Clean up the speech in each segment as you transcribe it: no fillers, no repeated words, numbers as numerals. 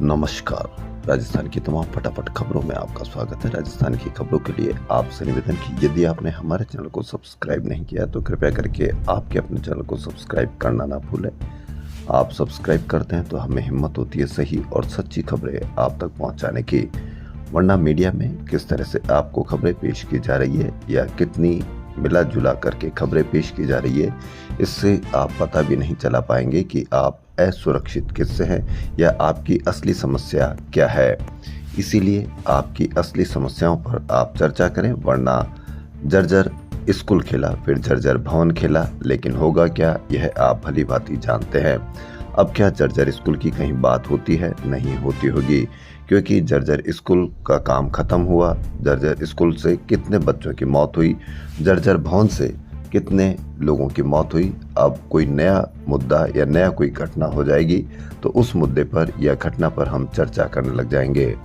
नमस्कार। राजस्थान की तमाम फटाफट खबरों में आपका स्वागत है। राजस्थान की खबरों के लिए आपसे निवेदन की यदि आपने हमारे चैनल को सब्सक्राइब नहीं किया तो कृपया करके आपके अपने चैनल को सब्सक्राइब करना ना भूलें। आप सब्सक्राइब करते हैं तो हमें हिम्मत होती है सही और सच्ची खबरें आप तक पहुंचाने की। वरना मीडिया में किस तरह से आपको खबरें पेश की जा रही है या कितनी मिला जुला करके खबरें पेश की जा रही है, इससे आप पता भी नहीं चला पाएंगे कि आप असुरक्षित किससे हैं या आपकी असली समस्या क्या है। इसीलिए आपकी असली समस्याओं पर आप चर्चा करें, वरना जर्जर स्कूल खेला फिर जर्जर भवन खेला, लेकिन होगा क्या यह आप भली भांति जानते हैं। अब क्या जर्जर स्कूल की कहीं बात होती है? नहीं होती होगी, क्योंकि जर्जर स्कूल का काम खत्म हुआ। जर्जर स्कूल से कितने बच्चों की मौत हुई, जर्जर भवन से कितने लोगों की मौत हुई। अब कोई नया मुद्दा या नया कोई घटना हो जाएगी तो उस मुद्दे पर या घटना पर हम चर्चा करने लग जाएंगे।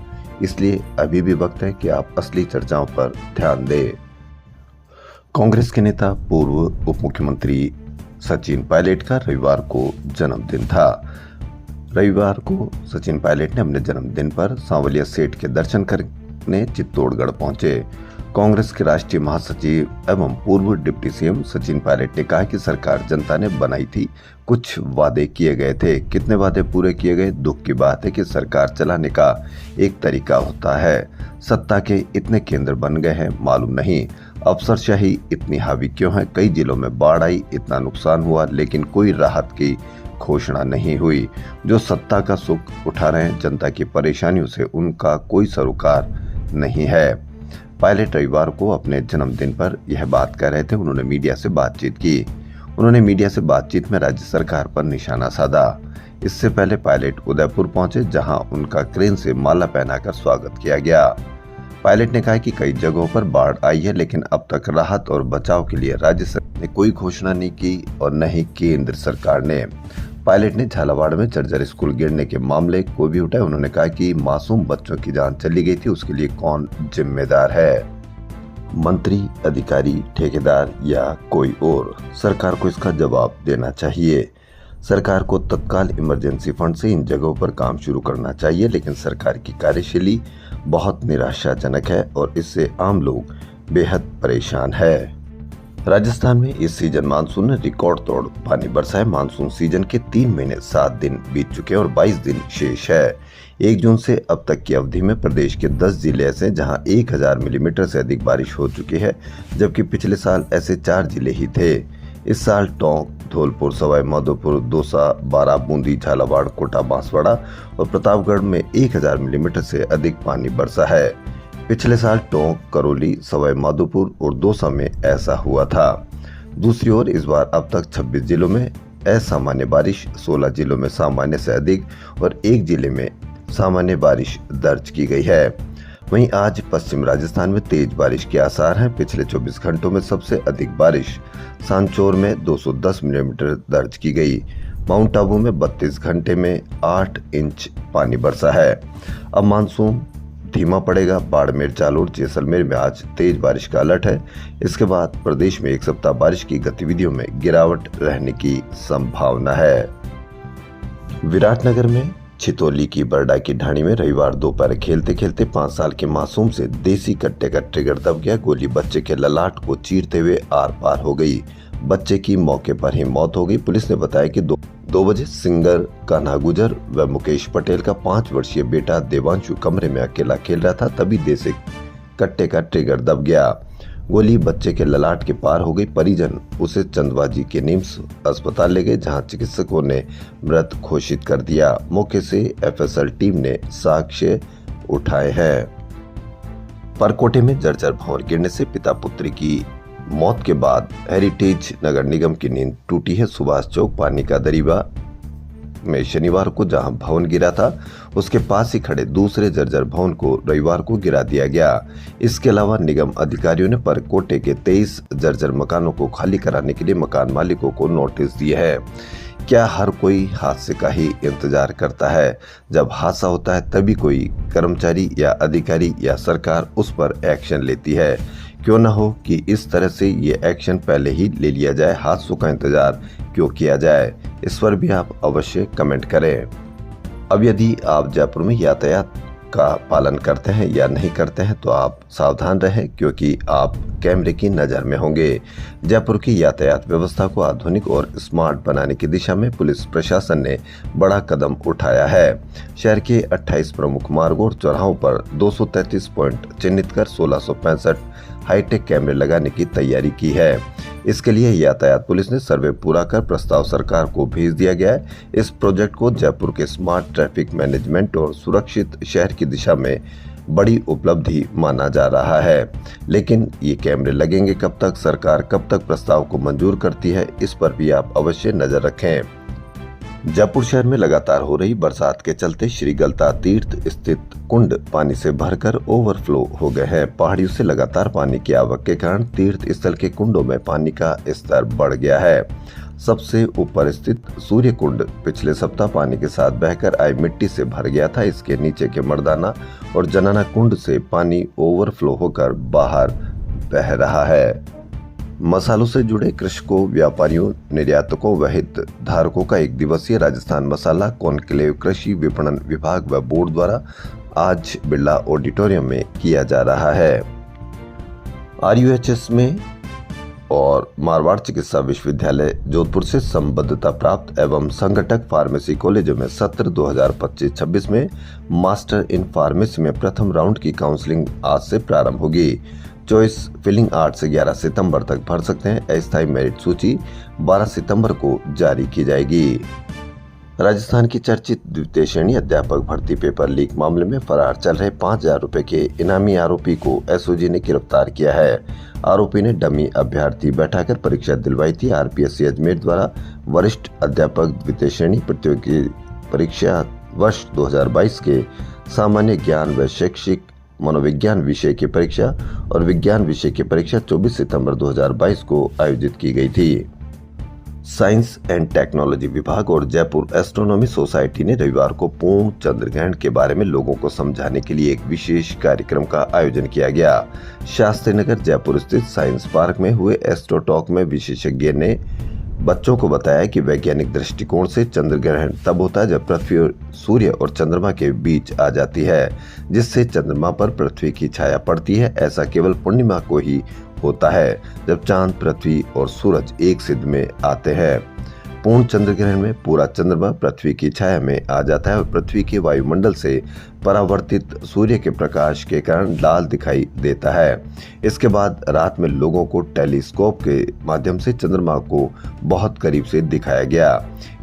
इसलिए अभी भी वक्त है कि आप असली चर्चाओं पर ध्यान दें। कांग्रेस के नेता पूर्व उप मुख्यमंत्री सचिन पायलट का रविवार को जन्मदिन था। रविवार को सचिन पायलट ने अपने जन्मदिन पर सांवलिया सेठ के दर्शन करने चित्तौड़गढ़ पहुंचे। कांग्रेस के राष्ट्रीय महासचिव एवं पूर्व डिप्टी सीएम सचिन पायलट ने कहा कि सरकार जनता ने बनाई थी, कुछ वादे किए गए थे। कितने वादे पूरे किए गए? दुख की बात है कि सरकार चलाने का एक तरीका होता है। सत्ता के इतने केंद्र बन गए हैं, मालूम नहीं अफसरशाही इतनी हावी क्यों है। कई जिलों में बाढ़ आई, इतना नुकसान हुआ, लेकिन कोई राहत की घोषणा नहीं हुई। जो सत्ता का सुख उठा रहे हैं, जनता की परेशानियों से उनका कोई सरोकार नहीं है। पायलट रविवार को अपने जन्मदिन पर यह बात कर रहे थे। उन्होंने मीडिया से बातचीत की। उन्होंने मीडिया से बातचीत में राज्य सरकार पर निशाना साधा। इससे पहले पायलट उदयपुर पहुंचे, जहां उनका क्रेन से माला पहनाकर स्वागत किया गया। पायलट ने कहा कि कई जगहों पर बाढ़ आई है, लेकिन अब तक राहत और बचाव के लिए राज्य सरकार ने कोई घोषणा नहीं की और न ही केंद्र सरकार ने। पायलट ने झालावाड़ में जर्जर स्कूल गिरने के मामले को भी उठाया। उन्होंने कहा कि मासूम बच्चों की जान चली गई थी, उसके लिए कौन जिम्मेदार है? मंत्री, अधिकारी, ठेकेदार या कोई और? सरकार को इसका जवाब देना चाहिए। सरकार को तत्काल इमरजेंसी फंड से इन जगहों पर काम शुरू करना चाहिए, लेकिन सरकार की कार्यशैली बहुत निराशाजनक है और इससे आम लोग बेहद परेशान है। राजस्थान में इस सीजन मानसून ने रिकॉर्ड तोड़ पानी बरसा है। मानसून सीजन के 3 महीने 7 दिन बीत चुके हैं और 22 दिन शेष है। 1 जून से अब तक की अवधि में प्रदेश के 10 जिले ऐसे हैं जहां 1000 मिलीमीटर से अधिक बारिश हो चुकी है, जबकि पिछले साल ऐसे 4 जिले ही थे। इस साल टोंक, धौलपुर, सवाई माधोपुर, दौसा, बारां, बूंदी, झालावाड़, कोटा, बांसवाड़ा और प्रतापगढ़ में 1000 मिलीमीटर से अधिक पानी बरसा है। पिछले साल टोंक, करौली, सवाई माधोपुर और दौसा में ऐसा हुआ था। दूसरी ओर इस बार अब तक 26 जिलों में असामान्य बारिश, 16 जिलों में सामान्य से अधिक और 1 जिले में सामान्य बारिश दर्ज की गई है। वहीं आज पश्चिम राजस्थान में तेज बारिश के आसार हैं। पिछले 24 घंटों में सबसे अधिक बारिश सांचौर में 210 मिलीमीटर दर्ज की गई। माउंट आबू में 32 घंटे में 8 इंच पानी बरसा है। अब मानसून धीमा पड़ेगा। बाड़मेर, जालोर, जैसलमेर में आज तेज बारिश का अलर्ट है। इसके बाद प्रदेश में 1 सप्ताह बारिश की गतिविधियों में गिरावट रहने की संभावना है। विराटनगर में छितौली की बरडा की ढाणी में रविवार दोपहर खेलते खेलते 5 साल के मासूम से देसी कट्टे का ट्रिगर दब गया। गोली बच्चे के ललाट को चीरते हुए आर पार हो गई। बच्चे की मौके पर ही मौत हो गई। पुलिस ने बताया कि 2 बजे सिंगर कान्हा गुजर व मुकेश पटेल का 5 वर्षीय बेटा देवांशु कमरे में अकेला खेल रहा था, तभी देसी कट्टे का ट्रिगर दब गया। गोली बच्चे के ललाट के पार हो गई। परिजन उसे चंदवाजी के निम्स अस्पताल ले गए, जहां चिकित्सकों ने मृत घोषित कर दिया। मौके से एफएसएल टीम ने साक्ष्य उठाए हैं। परकोटे में जर्जर भवन गिरने से पिता पुत्री की मौत के बाद हेरिटेज नगर निगम की नींद टूटी है। सुभाष चौक, पानी का दरिया में शनिवार को जहां भवन गिरा था, उसके पास ही खड़े दूसरे जर्जर भवन को रविवार को गिरा दिया गया। इसके अलावा निगम अधिकारियों ने परकोटे के 23 जर्जर मकानों को खाली कराने के लिए मकान मालिकों को नोटिस दिए हैं। क्या हर कोई हादसे का ही इंतजार करता है? जब हादसा होता है तभी कोई कर्मचारी या अधिकारी या सरकार उस पर एक्शन लेती है। क्यों न हो कि इस तरह से ये एक्शन पहले ही ले लिया जाए। हादसों का इंतजार क्यों किया जाए? इस पर भी आप अवश्य कमेंट करें। अब यदि आप जयपुर में यातायात का पालन करते हैं या नहीं करते हैं तो आप सावधान रहें, क्योंकि आप कैमरे की नज़र में होंगे। जयपुर की यातायात व्यवस्था को आधुनिक और स्मार्ट बनाने की दिशा में पुलिस प्रशासन ने बड़ा कदम उठाया है। शहर के 28 प्रमुख मार्गों और चौराहों पर 233 पॉइंट चिन्हित कर 1665 हाईटेक कैमरे लगाने की तैयारी की है। इसके लिए यातायात पुलिस ने सर्वे पूरा कर प्रस्ताव सरकार को भेज दिया गया है। इस प्रोजेक्ट को जयपुर के स्मार्ट ट्रैफिक मैनेजमेंट और सुरक्षित शहर की दिशा में बड़ी उपलब्धि माना जा रहा है। लेकिन ये कैमरे लगेंगे कब तक, सरकार कब तक प्रस्ताव को मंजूर करती है, इस पर भी आप अवश्य नजर रखें। जयपुर शहर में लगातार हो रही बरसात के चलते श्री गलता तीर्थ स्थित कुंड पानी से भरकर ओवरफ्लो हो गए हैं। पहाड़ियों से लगातार पानी की आवक के कारण तीर्थ स्थल के कुंडों में पानी का स्तर बढ़ गया है। सबसे ऊपर स्थित सूर्य कुंड पिछले सप्ताह पानी के साथ बहकर आई मिट्टी से भर गया था। इसके नीचे के मर्दाना और जनाना कुंड से पानी ओवरफ्लो होकर बाहर बह रहा है। मसालों से जुड़े कृषकों, व्यापारियों, निर्यातकों व हितधारकों का एक दिवसीय राजस्थान मसाला कॉन्क्लेव कृषि विपणन विभाग व बोर्ड द्वारा आज बिरला ऑडिटोरियम में किया जा रहा है। RUHS में और मारवाड़ चिकित्सा विश्वविद्यालय जोधपुर से संबद्धता प्राप्त एवं संगठक फार्मेसी कॉलेजों में सत्र 2025-26 में मास्टर इन फार्मेसी में प्रथम राउंड की काउंसलिंग आज से प्रारंभ होगी। चॉइस फिलिंग 8 से 11 सितंबर तक भर सकते हैं। अस्थायी मेरिट सूची 12 सितंबर को जारी की जाएगी। राजस्थान की चर्चित द्वितीय श्रेणी अध्यापक भर्ती पेपर लीक मामले में फरार चल रहे 5,000 रुपए के इनामी आरोपी को SOG ने गिरफ्तार किया है। आरोपी ने डमी अभ्यर्थी बैठाकर परीक्षा दिलवाई थी। RPSC अजमेर द्वारा वरिष्ठ अध्यापक द्वितीय श्रेणी प्रतियोगी परीक्षा वर्ष 2022 के सामान्य ज्ञान व शैक्षिक मनोविज्ञान विषय की परीक्षा और विज्ञान विषय की परीक्षा 24 सितंबर 2022 को आयोजित की गई थी। साइंस एंड टेक्नोलॉजी विभाग और जयपुर एस्ट्रोनॉमी सोसाइटी ने रविवार को पूर्ण चंद्र ग्रहण के बारे में लोगों को समझाने के लिए एक विशेष कार्यक्रम का आयोजन किया गया। शास्त्री नगर जयपुर स्थित साइंस पार्क में हुए एस्ट्रो टॉक में विशेषज्ञ ने बच्चों को बताया कि वैज्ञानिक दृष्टिकोण से चंद्र ग्रहण तब होता है जब पृथ्वी और सूर्य और चंद्रमा के बीच आ जाती है, जिससे चंद्रमा पर पृथ्वी की छाया पड़ती है। ऐसा केवल पूर्णिमा को ही होता है जब चांद, पृथ्वी और सूरज एक सिद्ध में आते हैं। पूर्ण चंद्र ग्रहण में पूरा चंद्रमा पृथ्वी की छाया में आ जाता है और पृथ्वी के वायुमंडल से परावर्तित सूर्य के प्रकाश के कारण लाल दिखाई देता है। इसके बाद रात में लोगों को टेलीस्कोप के माध्यम से चंद्रमा को बहुत करीब से दिखाया गया।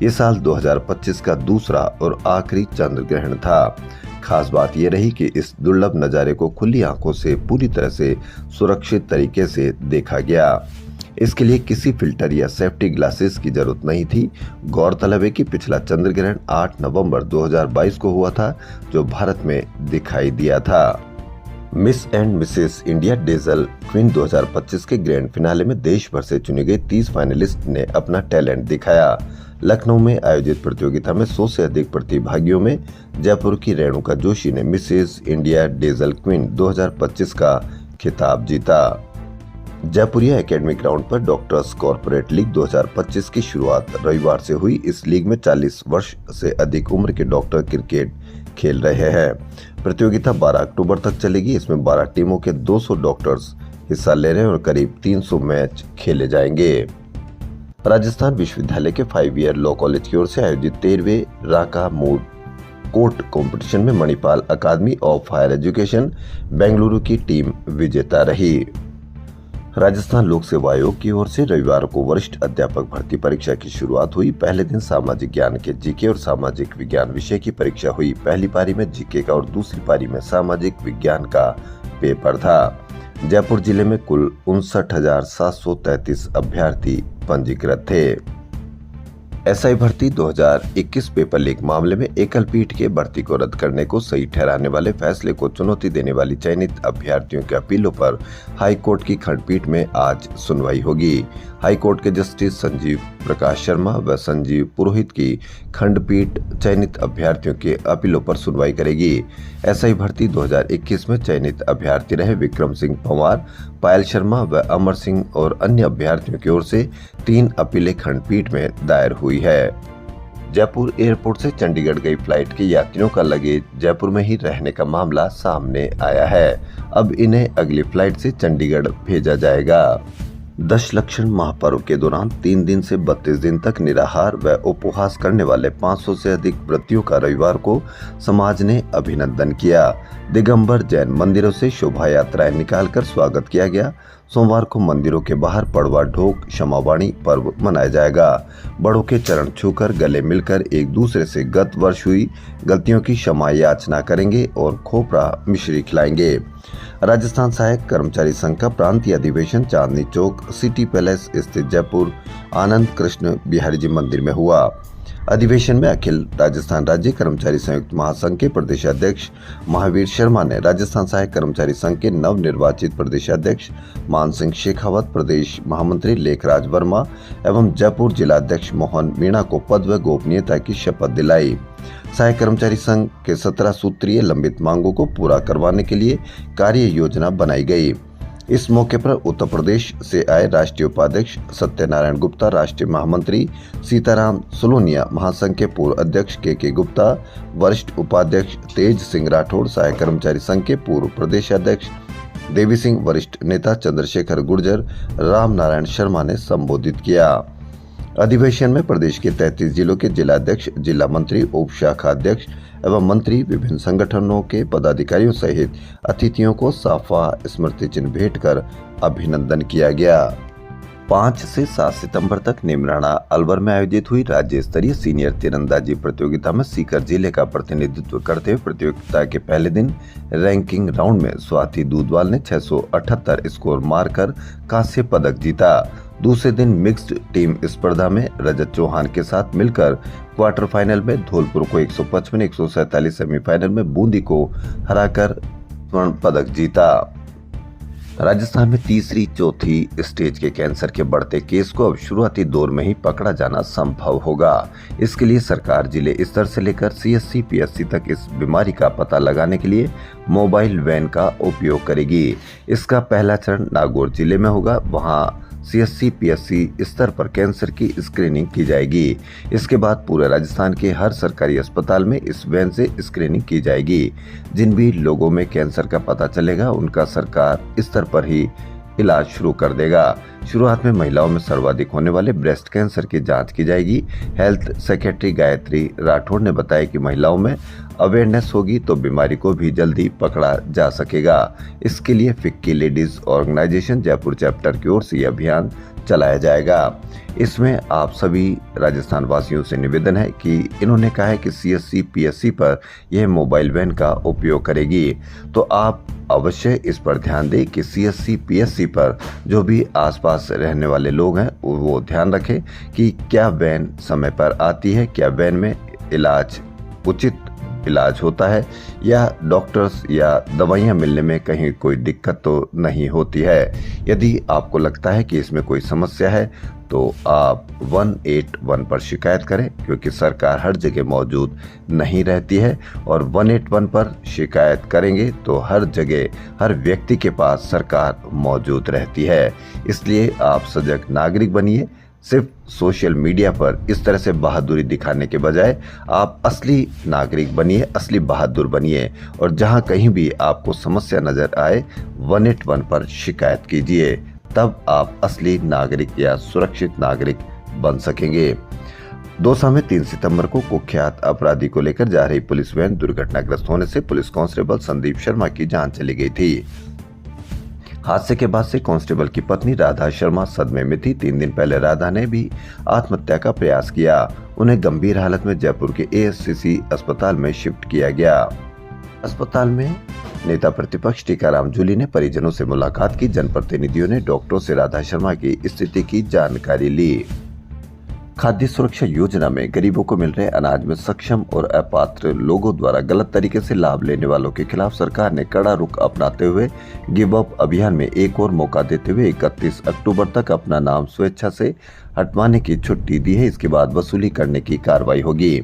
ये साल 2025 का दूसरा और आखिरी चंद्र ग्रहण था। खास बात यह रही कि इस दुर्लभ नज़ारे को खुली आंखों से पूरी तरह से सुरक्षित तरीके से देखा गया। इसके लिए किसी फिल्टर या सेफ्टी ग्लासेस की जरूरत नहीं थी। गौरतलब है कि पिछला चंद्र ग्रहण 8 नवंबर 2022 को हुआ था, जो भारत में दिखाई दिया था। Miss and Mrs India dazzle queen 2025 के ग्रैंड फिनाले में देश भर से चुने गए 30 फाइनलिस्ट ने अपना टैलेंट दिखाया। लखनऊ में आयोजित प्रतियोगिता में 100 से अधिक प्रतिभागियों में जयपुर की रेणुका जोशी ने मिसेस इंडिया डेजल क्वीन 2025 का खिताब जीता। जयपुरिया एकेडमी ग्राउंड पर डॉक्टर्स कॉर्पोरेट लीग 2025 की शुरुआत रविवार से हुई। इस लीग में 40 वर्ष से अधिक उम्र के डॉक्टर क्रिकेट खेल रहे हैं। प्रतियोगिता 12 अक्टूबर तक चलेगी। इसमें 12 टीमों के 200 डॉक्टर्स हिस्सा ले रहे हैं और करीब 300 मैच खेले जाएंगे। राजस्थान विश्वविद्यालय के 5 ईयर लॉ कॉलेज की ओर से आयोजित 13वें राका मूड कोर्ट कंपटीशन में मणिपाल अकादमी ऑफ हायर एजुकेशन बेंगलुरु की टीम विजेता रही। राजस्थान लोक सेवा आयोग की ओर से रविवार को वरिष्ठ अध्यापक भर्ती परीक्षा की शुरुआत हुई। पहले दिन सामाजिक ज्ञान के जीके और सामाजिक विज्ञान विषय की परीक्षा हुई। पहली पारी में जीके का और दूसरी पारी में सामाजिक विज्ञान का पेपर था। जयपुर जिले में कुल 59,733 अभ्यर्थी पंजीकृत थे। SI भर्ती 2021 पेपर लीक मामले में एकल पीठ के भर्ती को रद्द करने को सही ठहराने वाले फैसले को चुनौती देने वाली चयनित अभ्यर्थियों के अपीलों पर हाई कोर्ट की खंडपीठ में आज सुनवाई होगी। हाई कोर्ट के जस्टिस संजीव प्रकाश शर्मा व संजीव पुरोहित की खंडपीठ चयनित अभ्यर्थियों के अपीलों पर सुनवाई करेगी। SI भर्ती 2021 में चयनित अभ्यर्थी रहे विक्रम सिंह पंवार, पायल शर्मा व अमर सिंह और अन्य अभ्यर्थियों की ओर से 3 अपीलें खंडपीठ में दायर हुई है। जयपुर एयरपोर्ट से चंडीगढ़ गई फ्लाइट के यात्रियों का लगेज जयपुर में ही रहने का मामला सामने आया है। अब इन्हें अगली फ्लाइट से चंडीगढ़ भेजा जाएगा। दशलक्षण महापर्व के दौरान 3 दिन से 32 दिन तक निराहार व उपवास करने वाले 500 से अधिक व्रतियों का रविवार को समाज ने अभिनंदन किया। दिगंबर जैन मंदिरों से शोभा यात्राएं निकालकर स्वागत किया गया। सोमवार को मंदिरों के बाहर पड़वा ढोक क्षमावाणी पर्व मनाया जाएगा। बड़ों के चरण छूकर गले मिलकर एक दूसरे से गत वर्ष हुई गलतियों की क्षमा याचना करेंगे और खोपरा मिश्री खिलाएंगे। राजस्थान सहायक कर्मचारी संघ का प्रांतीय अधिवेशन चांदनी चौक सिटी पैलेस स्थित जयपुर आनंद कृष्ण बिहारी जी मंदिर में हुआ। अधिवेशन में अखिल राजस्थान राज्य कर्मचारी संयुक्त महासंघ के प्रदेशाध्यक्ष महावीर शर्मा ने राजस्थान सहायक कर्मचारी संघ के नव निर्वाचित प्रदेशाध्यक्ष मान सिंह शेखावत, प्रदेश महामंत्री लेखराज वर्मा एवं जयपुर जिलाध्यक्ष मोहन मीणा को पद व गोपनीयता की शपथ दिलाई। सहायक कर्मचारी संघ के 17 सूत्रीय लंबित मांगों को पूरा करवाने के लिए कार्य योजना बनाई गई। इस मौके पर उत्तर प्रदेश से आए राष्ट्रीय उपाध्यक्ष सत्यनारायण गुप्ता, राष्ट्रीय महामंत्री सीताराम सोलोनिया, महासंघ के पूर्व अध्यक्ष के गुप्ता, वरिष्ठ उपाध्यक्ष तेज सिंह राठौड़, सहायक कर्मचारी संघ के पूर्व प्रदेश अध्यक्ष देवी सिंह, वरिष्ठ नेता चंद्रशेखर गुर्जर, राम नारायण शर्मा ने संबोधित किया। अधिवेशन में प्रदेश के 33 जिलों के जिलाध्यक्ष, जिला मंत्री, उप शाखा अध्यक्ष एवं मंत्री, विभिन्न संगठनों के पदाधिकारियों सहित अतिथियों को साफा स्मृति चिन्ह भेंट कर अभिनंदन किया गया। 5 से 7 सितंबर तक निमराना अलवर में आयोजित हुई राज्य स्तरीय सीनियर तीरंदाजी प्रतियोगिता में सीकर जिले का प्रतिनिधित्व करते हुए प्रतियोगिता के पहले दिन रैंकिंग राउंड में स्वाति दूधवाल ने 678 स्कोर मारकर कांस्य पदक जीता। दूसरे दिन मिक्स्ड टीम स्पर्धा में रजत चौहान के साथ मिलकर क्वार्टर फाइनल में धौलपुर को 155-147, सेमीफाइनल में बूंदी को हराकर स्वर्ण पदक जीता। राजस्थान में तीसरी चौथी स्टेज के कैंसर के बढ़ते केस को अब शुरुआती दौर में ही पकड़ा जाना संभव होगा। इसके लिए सरकार जिले स्तर से लेकर CSC PSC तक इस बीमारी का पता लगाने के लिए मोबाइल वैन का उपयोग करेगी। इसका पहला चरण नागौर जिले में होगा। वहां CSC PSC स्तर पर कैंसर की स्क्रीनिंग की जाएगी। इसके बाद पूरे राजस्थान के हर सरकारी अस्पताल में इस वैन से स्क्रीनिंग की जाएगी। जिन भी लोगों में कैंसर का पता चलेगा उनका सरकार स्तर पर ही इलाज शुरू कर देगा। शुरुआत में महिलाओं में सर्वाधिक होने वाले ब्रेस्ट कैंसर की जांच की जाएगी। हेल्थ सेक्रेटरी गायत्री राठौड़ ने बताया कि महिलाओं में अवेयरनेस होगी तो बीमारी को भी जल्दी पकड़ा जा सकेगा। इसके लिए FICCI ladies organisation Jaipur chapter की ओर से यह अभियान चलाया जाएगा। इसमें आप सभी राजस्थान वासियों से निवेदन है कि इन्होंने कहा है कि CSC PSC पर यह मोबाइल वैन का उपयोग करेगी, तो आप अवश्य इस पर ध्यान दें कि CSC PSC पर जो भी आसपास रहने वाले लोग हैं वो ध्यान रखें कि क्या वैन समय पर आती है, क्या वैन में इलाज उचित इलाज होता है या डॉक्टर्स या दवाइयां मिलने में कहीं कोई दिक्कत तो नहीं होती है। यदि आपको लगता है कि इसमें कोई समस्या है तो आप 181 पर शिकायत करें, क्योंकि सरकार हर जगह मौजूद नहीं रहती है और 181 पर शिकायत करेंगे तो हर जगह हर व्यक्ति के पास सरकार मौजूद रहती है। इसलिए आप सजग नागरिक बनिए। सिर्फ सोशल मीडिया पर इस तरह से बहादुरी दिखाने के बजाय आप असली नागरिक बनिए, असली बहादुर बनिए और जहां कहीं भी आपको समस्या नजर आए 181 पर शिकायत कीजिए, तब आप असली नागरिक या सुरक्षित नागरिक बन सकेंगे। दौसा में 3 सितंबर को कुख्यात अपराधी को लेकर जा रही पुलिस वैन दुर्घटनाग्रस्त होने से पुलिस कांस्टेबल संदीप शर्मा की जान चली गई थी। हादसे के बाद से कांस्टेबल की पत्नी राधा शर्मा सदमे में थी। 3 दिन पहले राधा ने भी आत्महत्या का प्रयास किया। उन्हें गंभीर हालत में जयपुर के ASCC अस्पताल में शिफ्ट किया गया। अस्पताल में नेता प्रतिपक्ष टीकाराम जूली ने परिजनों से मुलाकात की। जनप्रतिनिधियों ने डॉक्टरों से राधा शर्मा की स्थिति की जानकारी ली। खाद्य सुरक्षा योजना में गरीबों को मिल रहे अनाज में सक्षम और अपात्र लोगों द्वारा गलत तरीके से लाभ लेने वालों के खिलाफ सरकार ने कड़ा रुख अपनाते हुए गिव अप अभियान में एक और मौका देते हुए 31 अक्टूबर तक अपना नाम स्वेच्छा से हटवाने की छुट्टी दी है। इसके बाद वसूली करने की कार्रवाई होगी।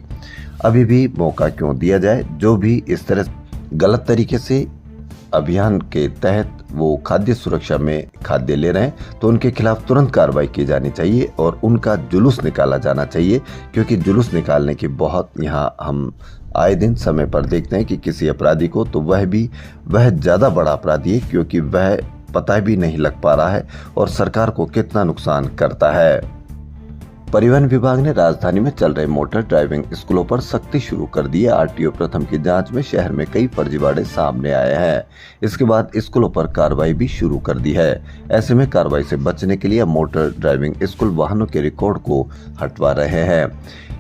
अभी भी मौका क्यों दिया जाए? जो भी इस तरह गलत तरीके से अभियान के तहत वो खाद्य सुरक्षा में खाद्य ले रहे हैं तो उनके खिलाफ तुरंत कार्रवाई की जानी चाहिए और उनका जुलूस निकाला जाना चाहिए, क्योंकि जुलूस निकालने की बहुत यहाँ हम आए दिन समय पर देखते हैं कि किसी अपराधी को तो वह ज़्यादा बड़ा अपराधी है, क्योंकि वह पता भी नहीं लग पा रहा है और सरकार को कितना नुकसान करता है। परिवहन विभाग ने राजधानी में चल रहे मोटर ड्राइविंग स्कूलों पर सख्ती शुरू कर दी है। आरटीओ प्रथम की जांच में शहर में कई फर्जीवाड़े सामने आए हैं। इसके बाद स्कूलों पर कार्रवाई भी शुरू कर दी है। ऐसे में कार्रवाई से बचने के लिए मोटर ड्राइविंग स्कूल वाहनों के रिकॉर्ड को हटवा रहे हैं,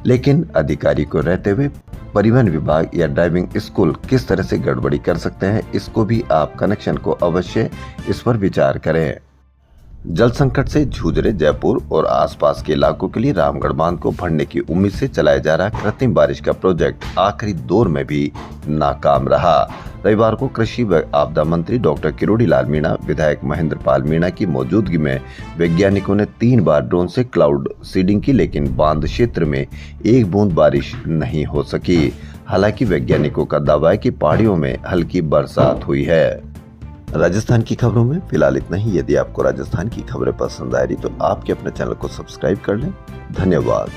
लेकिन अधिकारी को रहते हुए परिवहन विभाग या ड्राइविंग स्कूल किस तरह से गड़बड़ी कर सकते हैं, इसको भी आप कनेक्शन को अवश्य इस पर विचार करें। जल संकट से जूझ रहे जयपुर और आसपास के इलाकों के लिए रामगढ़ बांध को भरने की उम्मीद से चलाया जा रहा कृत्रिम बारिश का प्रोजेक्ट आखिरी दौर में भी नाकाम रहा। रविवार को कृषि व आपदा मंत्री डॉक्टर किरोड़ी लाल मीणा, विधायक महेंद्र पाल मीणा की मौजूदगी में वैज्ञानिकों ने 3 बार ड्रोन से क्लाउड सीडिंग की, लेकिन बांध क्षेत्र में एक बूंद बारिश नहीं हो सकी। हालांकि वैज्ञानिकों का दावा है कि पहाड़ियों में हल्की बरसात हुई है। राजस्थान की खबरों में फिलहाल इतना ही। यदि आपको राजस्थान की खबरें पसंद आ रही तो आपके अपने चैनल को सब्सक्राइब कर लें। धन्यवाद।